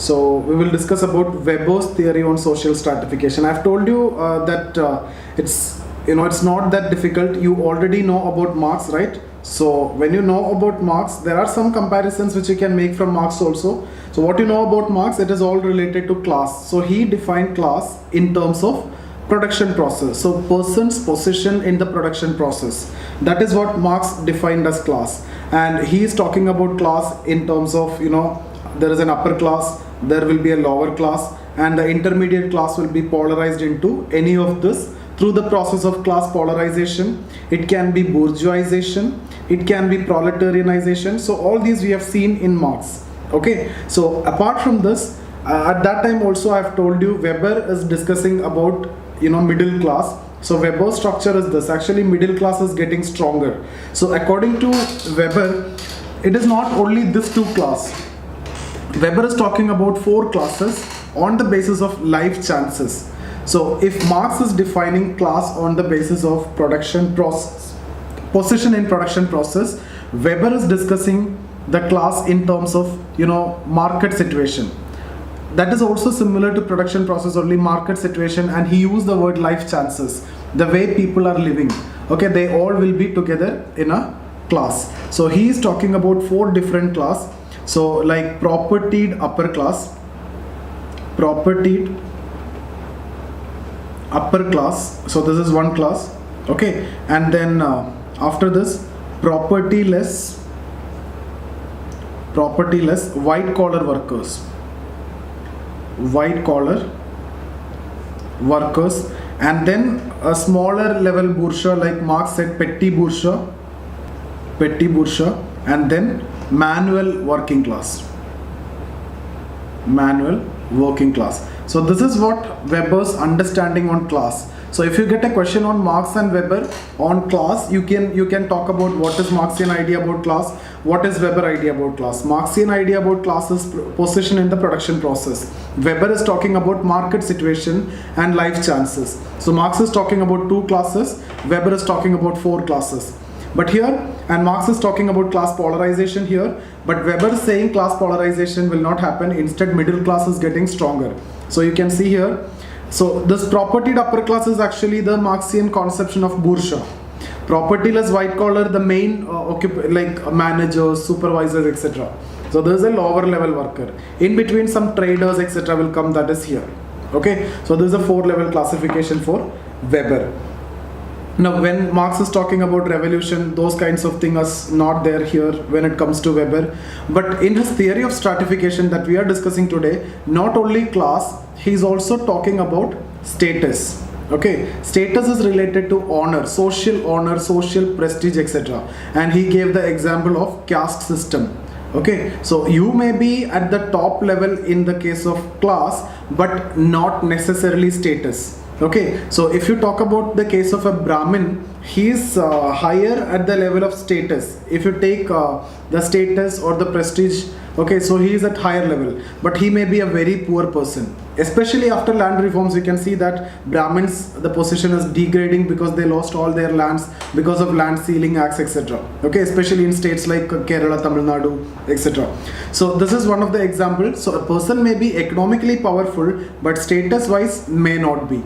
So we will discuss about Weber's theory on social stratification. I've told you that it's not that difficult. You already know about Marx, right? So when you know about Marx, there are some comparisons which you can make from Marx also. So what you know about Marx, it is all related to class. So he defined class in terms of production process. So person's position in the production process. That is what Marx defined as class. And he is talking about class in terms of, there is an upper class, there will be a lower class, and the intermediate class will be polarized into any of this through the process of class polarization. It can be bourgeoisization, it can be proletarianization. So all these we have seen in Marx. Okay, so apart from this, at that time also I have told you Weber is discussing about middle class. So Weber's structure is this. Actually middle class is getting stronger. So according to Weber, it is not only this two class. Weber is talking about four classes on the basis of life chances. So if Marx is defining class on the basis of production process, position in production process, Weber is discussing the class in terms of market situation. That is also similar to production process, only market situation, and he used the word life chances, the way people are living. Okay, they all will be together in a class. So he is talking about four different class. So like propertied upper class, propertied upper class. So this is one class. Okay, and then after this propertyless white collar workers, and then a smaller level bourgeois, like Marx said, petit bourgeois, and then manual working class. So this is what Weber's understanding on class. So if you get a question on Marx and Weber on class, you can talk about what is Marxian idea about class, what is Weber idea about class. Marxian idea about class is position in the production process. Weber is talking about market situation and life chances. So Marx is talking about two classes, Weber is talking about four classes. But here, and Marx is talking about class polarization here, but Weber is saying class polarization will not happen, instead middle class is getting stronger. So you can see here, so this propertied upper class is actually the Marxian conception of bourgeois. Propertyless white collar, the main like managers, supervisors, etc. So there is a lower level worker. In between some traders, etc. will come, that is here. Okay, so this is a 4-level classification for Weber. Now when Marx is talking about revolution, those kinds of things are not there here when it comes to Weber. But in his theory of stratification that we are discussing today, not only class, he is also talking about status. Okay, status is related to honor, social prestige, etc. And he gave the example of caste system. Okay, so you may be at the top level in the case of class, but not necessarily status. Okay, so if you talk about the case of a Brahmin, he is higher at the level of status. If you take the status or the prestige, okay, so he is at higher level, but he may be a very poor person. Especially after land reforms, you can see that Brahmins, the position is degrading because they lost all their lands because of land sealing acts, etc. Okay, especially in states like Kerala, Tamil Nadu, etc. So this is one of the examples. So a person may be economically powerful, but status wise may not be.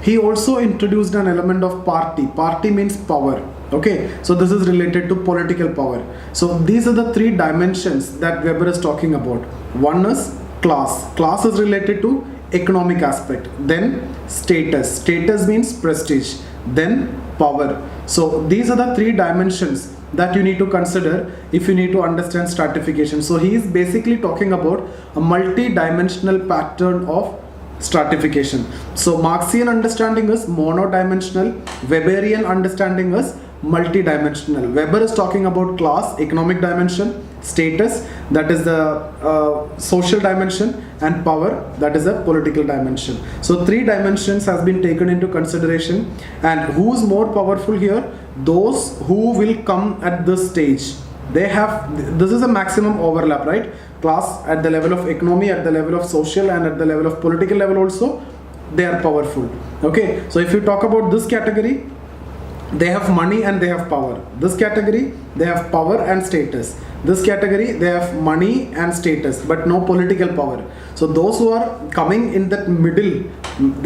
He also introduced an element of party. Party means power. Okay, so this is related to political power. So these are the three dimensions that Weber is talking about. One is class. Class is related to economic aspect. Then status. Status means prestige. Then power. So these are the three dimensions that you need to consider if you need to understand stratification. So he is basically talking about a multi-dimensional pattern of stratification. So Marxian understanding is monodimensional, Weberian understanding is multidimensional. Weber is talking about class, economic dimension, status, that is the social dimension, and power, that is the political dimension. So three dimensions has been taken into consideration. And who is more powerful here? Those who will come at this stage. They have, this is a maximum overlap, right? Class at the level of economy, at the level of social, and at the level of political level also, they are powerful. Okay, so if you talk about this category, they have money and they have power. This category, they have power and status. This category, they have money and status, but no political power. So those who are coming in that middle,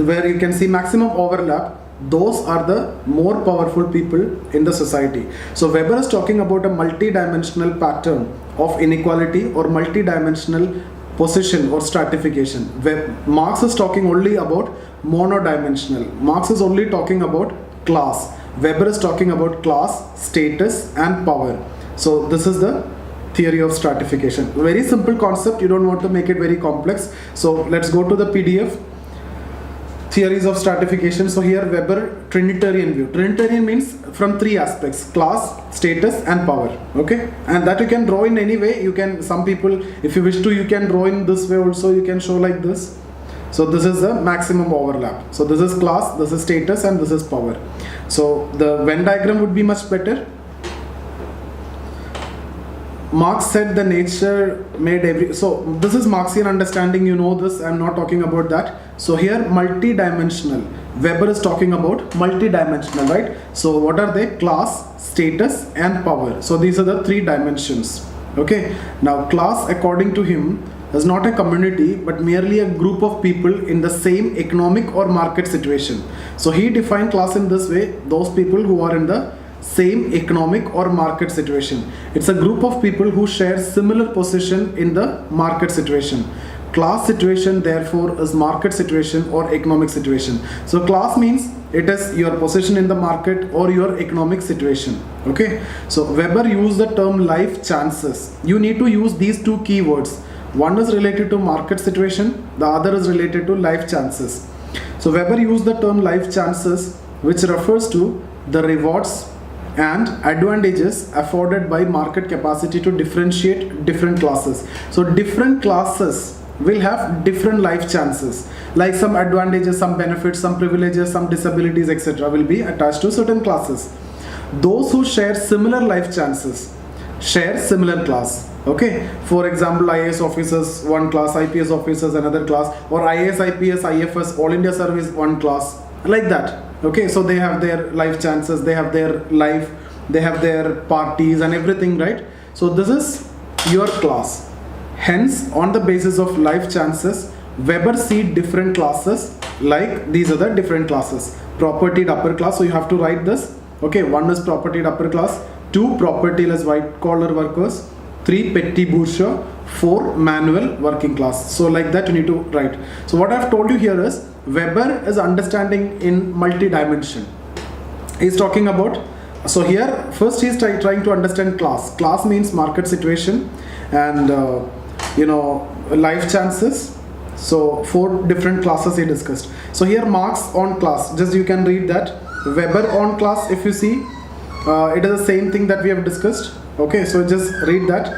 where you can see maximum overlap, those are the more powerful people in the society. So Weber is talking about a multi-dimensional pattern of inequality or multi-dimensional position or stratification. Where Marx is talking only about monodimensional. Marx is only talking about class. Weber is talking about class, status and power. So this is the theory of stratification. Very simple concept, you don't want to make it very complex. So let's go to the PDF. Theories of stratification. So here Weber Trinitarian view. Trinitarian means from three aspects: class, status and power. Okay, and that you can draw in any way. You can, some people, if you wish to, you can draw in this way also. You can show like this. So this is the maximum overlap. So this is class, this is status and this is power. So the Venn diagram would be much better. Marx said the nature made every, so this is Marxian understanding, you know this, I'm not talking about that. So here multidimensional, Weber is talking about multidimensional, right? So what are they? Class, status and power. So these are the three dimensions. Okay, now class according to him is not a community but merely a group of people in the same economic or market situation. So he defined class in this way: those people who are in the same economic or market situation. It's a group of people who share similar position in the market situation. Class situation therefore is market situation or economic situation. So class means it is your position in the market or your economic situation. Okay, so Weber used the term life chances. You need to use these two keywords. One is related to market situation, the other is related to life chances. So Weber used the term life chances, which refers to the rewards and advantages afforded by market capacity to differentiate different classes. So different classes will have different life chances, like some advantages, some benefits, some privileges, some disabilities, etc. will be attached to certain classes. Those who share similar life chances share similar class. Okay, for example, IAS officers one class, IPS officers another class, or IAS, IPS, IFS, All India Service one class, like that. Okay, so they have their life chances, they have their life, they have their parties and everything, right? So this is your class. Hence, on the basis of life chances, Weber see different classes, like these are the different classes. Propertied upper class, so you have to write this. Okay, one is propertied upper class, two propertyless white collar workers, three petty bourgeois, four manual working class. So like that you need to write. So what I've told you here is Weber is understanding in multi-dimension. He's talking about, so here first he's trying to understand class. Class means market situation and life chances. So four different classes he discussed. So here Marx on class, just you can read that. Weber on class, if you see, it is the same thing that we have discussed. Okay, so just read that.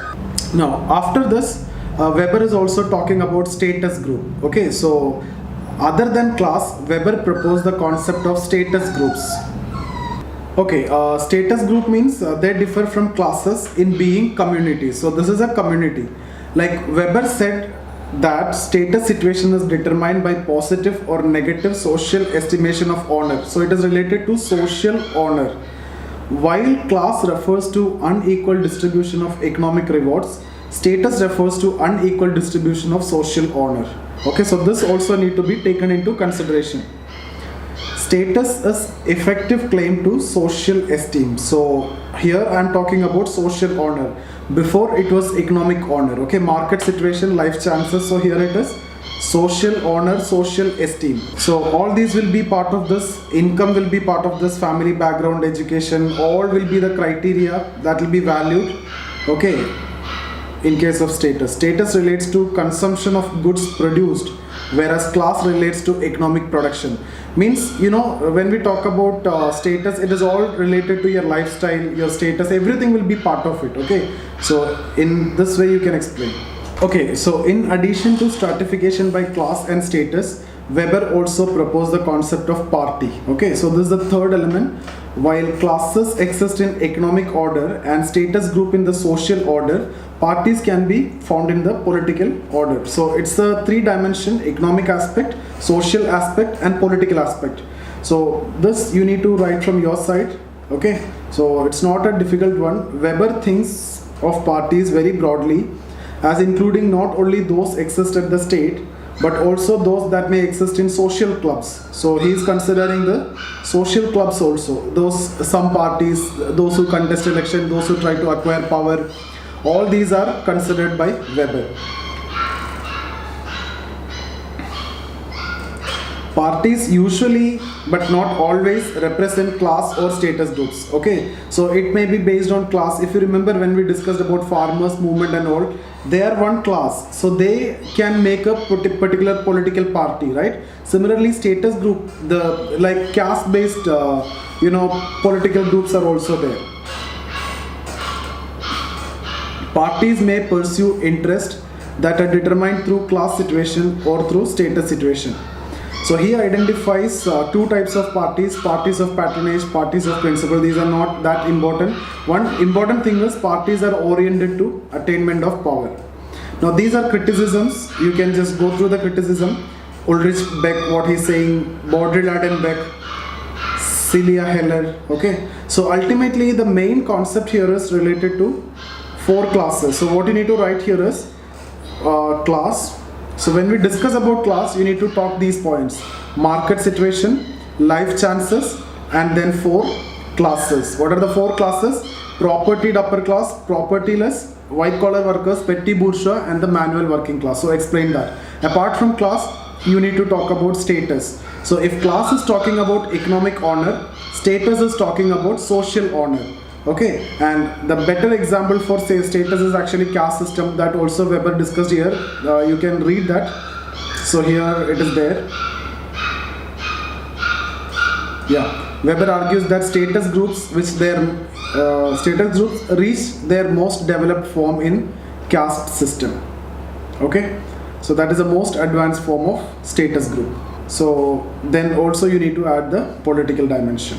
Now after this, Weber is also talking about status group. Okay, so other than class, Weber proposed the concept of status groups. Okay, status group means they differ from classes in being communities. So this is a community. Like Weber said that status situation is determined by positive or negative social estimation of honor. So it is related to social honor. While class refers to unequal distribution of economic rewards, status refers to unequal distribution of social honor. Okay, so this also need to be taken into consideration. Status is effective claim to social esteem. So here I am talking about social honor. Before it was economic honor. Okay, market situation, life chances. So here it is social honor, social esteem. So all these will be part of this. Income will be part of this. Family background, education, all will be the criteria that will be valued. Okay, in case of status. Status relates to consumption of goods produced, whereas class relates to economic production. Means, when we talk about status, it is all related to your lifestyle, your status, everything will be part of it. Okay, so in this way you can explain. Okay, so in addition to stratification by class and status, Weber also proposed the concept of party. Okay, so this is the third element. While classes exist in economic order and status group in the social order, parties can be found in the political order. So it's a three-dimension: economic aspect, social aspect and political aspect. So this you need to write from your side. Okay, so it's not a difficult one. Weber thinks of parties very broadly, as including not only those exist at the state, but also those that may exist in social clubs. So he is considering the social clubs also. Some parties, those who contest election, those who try to acquire power, all these are considered by Weber. Parties usually, but not always, represent class or status groups. Okay, so it may be based on class. If you remember when we discussed about farmers movement and all, they are one class, so they can make a particular political party, right? Similarly, status group, the like caste based political groups are also there. Parties may pursue interests that are determined through class situation or through status situation. So he identifies two types of parties of patronage, parties of principle. These are not that important. One important thing is parties are oriented to attainment of power. Now these are criticisms. You can just go through the criticism. Ulrich Beck, what he's saying, Baudrillard and Beck, Celia Heller. Okay. So ultimately the main concept here is related to 4 classes. So what you need to write here is class. So when we discuss about class, you need to talk these points: market situation, life chances, and then 4 classes. What are the 4 classes? Propertied upper class, propertyless, white collar workers, petty bourgeois, and the manual working class. So explain that. Apart from class, you need to talk about status. So if class is talking about economic honor, status is talking about social honor. Okay, and the better example for say status is actually caste system, that also Weber discussed here. You can read that. So here it is there. Yeah, Weber argues that status groups reach their most developed form in caste system. Okay, so that is the most advanced form of status group. So then also you need to add the political dimension.